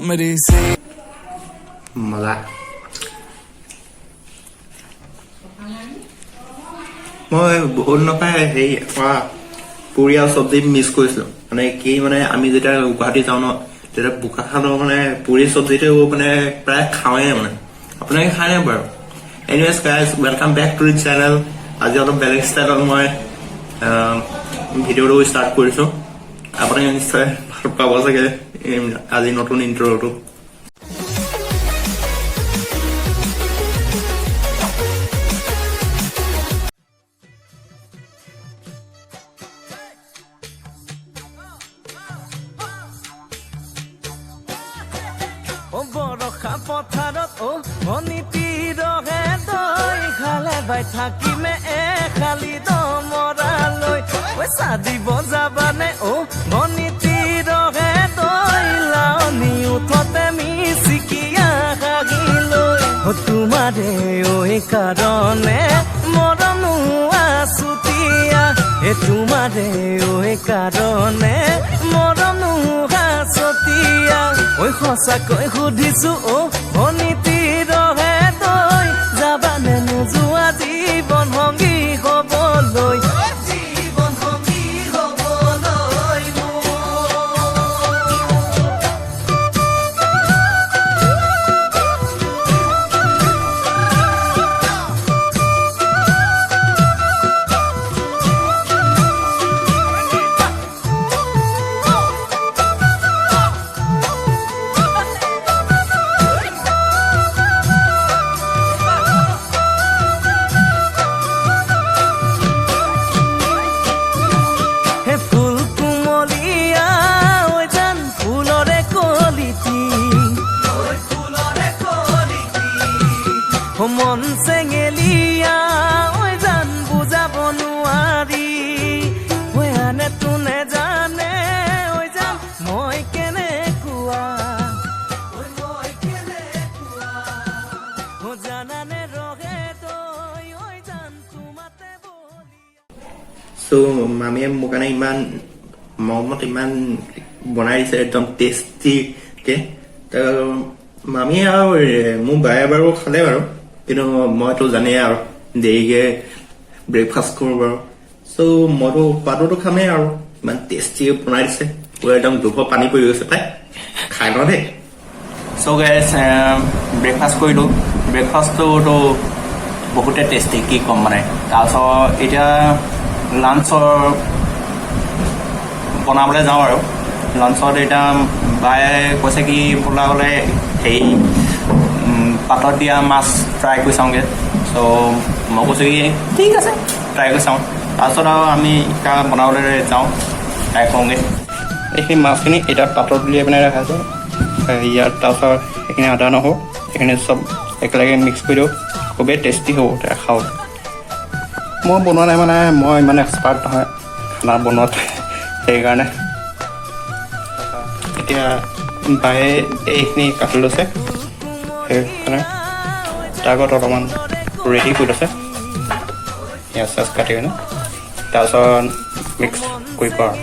Somebody say মজা মই বহুত নাপায় হেৰি পুৰি আৰু চব্জি মিছ কৰিছিলো মানে কি মানে আমি যেতিয়া গুৱাহাটী যাওঁ ন তেতিয়া বোকাখানৰ মানে পুৰি চব্জিটো মানে প্ৰায় খাওঁৱে মানে আপোনালোকে খায় নাই বাৰু anyways guys welcome back to the channel আজি অলপ বেলেগ ষ্টাইলত মই ভিডিঅ'টো ষ্টাৰ্ট কৰিছো আপোনালোকে নিশ্চয় ভাল পাব চাগে আজি নতুন ইন্ট্ৰটো বৰষা পথাৰত মণিতি ৰহে দৈ খালে বাই থাকিমে খালি দমৰালৈ চাদিব যাবানে মণিতি ৰহে দৈ লাৱনি উঠতে মিচিকিয়া হাগিলৈ তোমাৰে কাৰণে মৰমো আছুতীয়া তোমাৰে কাৰণে মৰমো আছতীয়া সঁচাকৈ সুধিছো ভনীতি ৰহে দৈ যাবানে নোযোৱা জীৱন সংগী হবলৈ জীৱন সংগী হবলৈ মন চেঙেলিয়া জান বুজাব নোৱাৰি আনে তোনে জানে জান মই কেনেকুৱা জানানে ৰহে তই জান তোমাতে চ' মামীয়ে মোৰ কাৰণে ইমান মৰমত ইমান বনাই দিছে একদম টেষ্টিকে মামীয়ে আৰু মোৰ বায়ে বাৰু খালে বাৰু কিন্তু মইতো জানেই আৰু দেৰিকে ব্ৰেকফাষ্ট কৰো বাৰু চ' মইতো খোৱাটোতো খামেই আৰু ইমান টেষ্টি বনাই দিছে পুৰা একদম দুখৰ পানী পৰি গৈছে তাই খাই লওঁ দেই চ' গাইজ ব্ৰেকফাষ্ট কৰিলো ব্ৰেকফাষ্টটোতো বহুতে টেষ্টি কি ক'ম মানে তাৰপিছত এতিয়া লাঞ্চৰ বনাবলৈ যাওঁ আৰু লাঞ্চত এতিয়া বায়ে কৈছে কি বোলা হ'লে হেৰি পাতত দিয়া মাছ ট্ৰাই কৰি চাওঁগৈ চ' মই কৈছোঁ কি ঠিক আছে ট্ৰাই কৰি চাওঁ তাৰপিছত আৰু আমি ইটা বনাবলৈ যাওঁ ট্ৰাই কৰোঁগৈ এইখিনি মাছখিনি এতিয়া পাতত উলিয়াই পিনে ৰখা আছে ইয়াত তাৰপিছত সেইখিনি আদা নহৰু এইখিনি চব একেলগে মিক্স কৰি দিওঁ খুবেই টেষ্টি হ'ব খাওঁ মই বনোৱা নাই মানে মই ইমান এক্সপাৰ্ট নহয় খানা বনোৱাত সেইকাৰণে এতিয়া বায়ে এইখিনি কাটি লৈছে সেইকাৰণে তাৰ আগত অলপমান ৰেডি কৰি লৈছে পিঁয়াজ চিয়াজ কাটি কিনে তাৰপিছত মিক্স কৰিব আৰু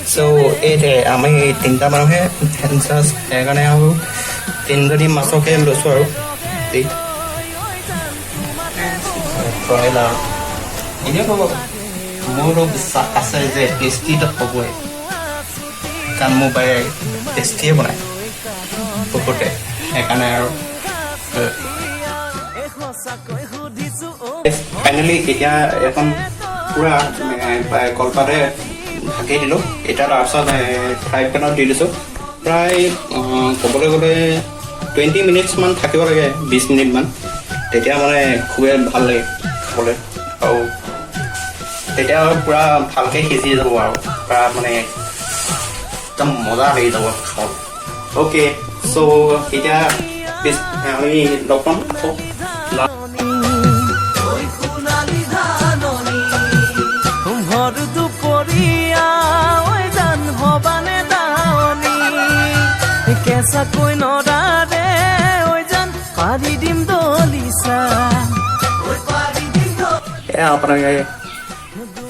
চ' এইটোৱে আমি তিনিটা মানুহে সেইকাৰণে আৰু তিনিজনী মাছকে লৈছোঁ আৰু এনেই ক'ব মোৰো বিশ্বাস আছে যে টেষ্টিটো হ'বই কাৰণ মোৰ বায়ে টেষ্টিয়ে বনায় বহুতে সেইকাৰণে আৰু ফাইনেলি এতিয়া এখন পূৰা কলপাতে ঢাকি দিলোঁ এতিয়া তাৰপিছত ফ্ৰাই পেনত দি দিছোঁ প্ৰায় ক'বলৈ গ'লে 20 মিনিটছমান থাকিব লাগে 20 মিনিটমান তেতিয়া মানে খুবেই ভাল লাগে খাবলৈ আৰু তেতিয়া পূৰা ভালকৈ সিজি যাব আৰু পূৰা মানে একদম মজা লাগি যাব খাওঁ অ'কে চ' এতিয়া আমি লগ পাম কেঁচাকৈ নদাৰে জান পাৰি দিম দলিচা আপোনালোকে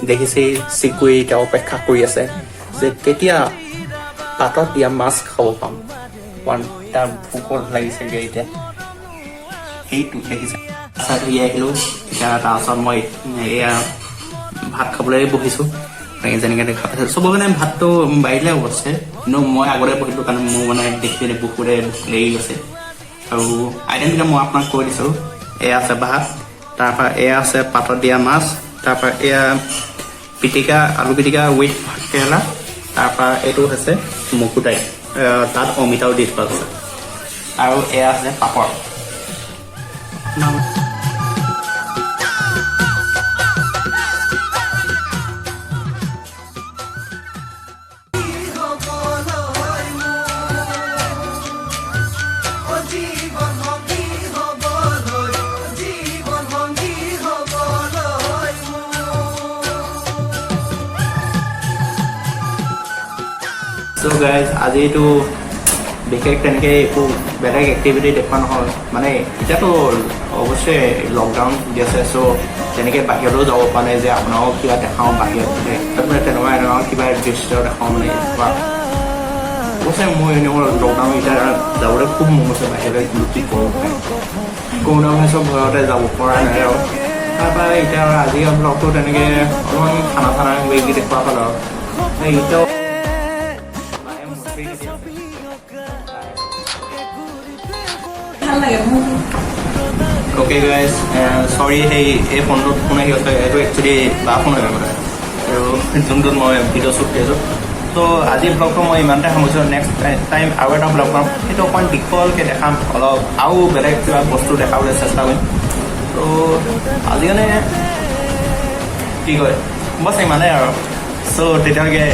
দেখিছে চিকুৱে এতিয়া অপেক্ষা কৰি আছে যে কেতিয়া পাতত দিয়া মাছ খাব পাম কাৰণ তাৰ ভোকত লাগিছেগৈ এতিয়া সেইটো দেখিছে চাহ ধুই আহিলোঁ এতিয়া তাৰপাছত মই এয়া ভাত খাবলৈ বহিছোঁ যেনেকৈ দেখা পাইছোঁ চবৰ কাৰণে ভাতটো বাঢ়িলে অৱশ্যে কিন্তু মই আগতে বহিলোঁ কাৰণ মোৰ মানে দেখি বুকুৰে লাগি গৈছে আৰু আইটেমকেইটা মই আপোনাক কৈ দিছোঁ এয়া আছে ভাত তাৰপৰা এয়া আছে পাতত দিয়া মাছ তাৰপৰা এয়া পিটিকা আলু পিটিকা উইথ ভাত কেৰেলা তাৰপৰা এইটো হৈছে মগু দাইল তাত অমিতাও দি থোৱা আছে আৰু এয়া আছে পাপৰ So guys, আজিতো বিশেষ তেনেকৈ একো বেলেগ এক্টিভিটি দেখুওৱা নহয় মানে এতিয়াতো অৱশ্যে লকডাউন দি আছে চ' তেনেকৈ বাহিৰতো যাব পৰা নাই যে আপোনালোকক কিবা দেখাওঁ বাহিৰত মানে তেনেকুৱা কিবা দৃশ্য দেখাওঁ মানে অৱশ্যে মই এনেকুৱা লকডাউন এতিয়া যাবলৈ খুব মন আছে বাহিৰলৈ কিন্তু কি কৰোঁ কৰোণা ভাইৰাছৰ ভয়তে যাব পৰা নাই আৰু তাৰপৰা এতিয়া আজি ব্লগটো তেনেকৈ অলপমান খানা চানা কিবাকিবি দেখুওৱা হ'ল আৰু এতিয়াও Okay guys, sorry এই ফোনটোত ফোন আহি আছে এইটো একচুৱেলি বা ফোন হৈ মানে আৰু যোনটোত মই ভিডিঅ' শ্বুট কৰি আছোঁ ত' আজি ব্লগটো মই ইমানতে সামৰিছোঁ নেক্সট টাইম আৰু এটা ব্লগ পাম সেইটো অকণমান দীঘলকৈ দেখাম অলপ আৰু বেলেগ কিবা বস্তু দেখাবলৈ চেষ্টা কৰিম ত' আজি মানে কি কয় বছ ইমানেই আৰু চ' তেতিয়ালৈকে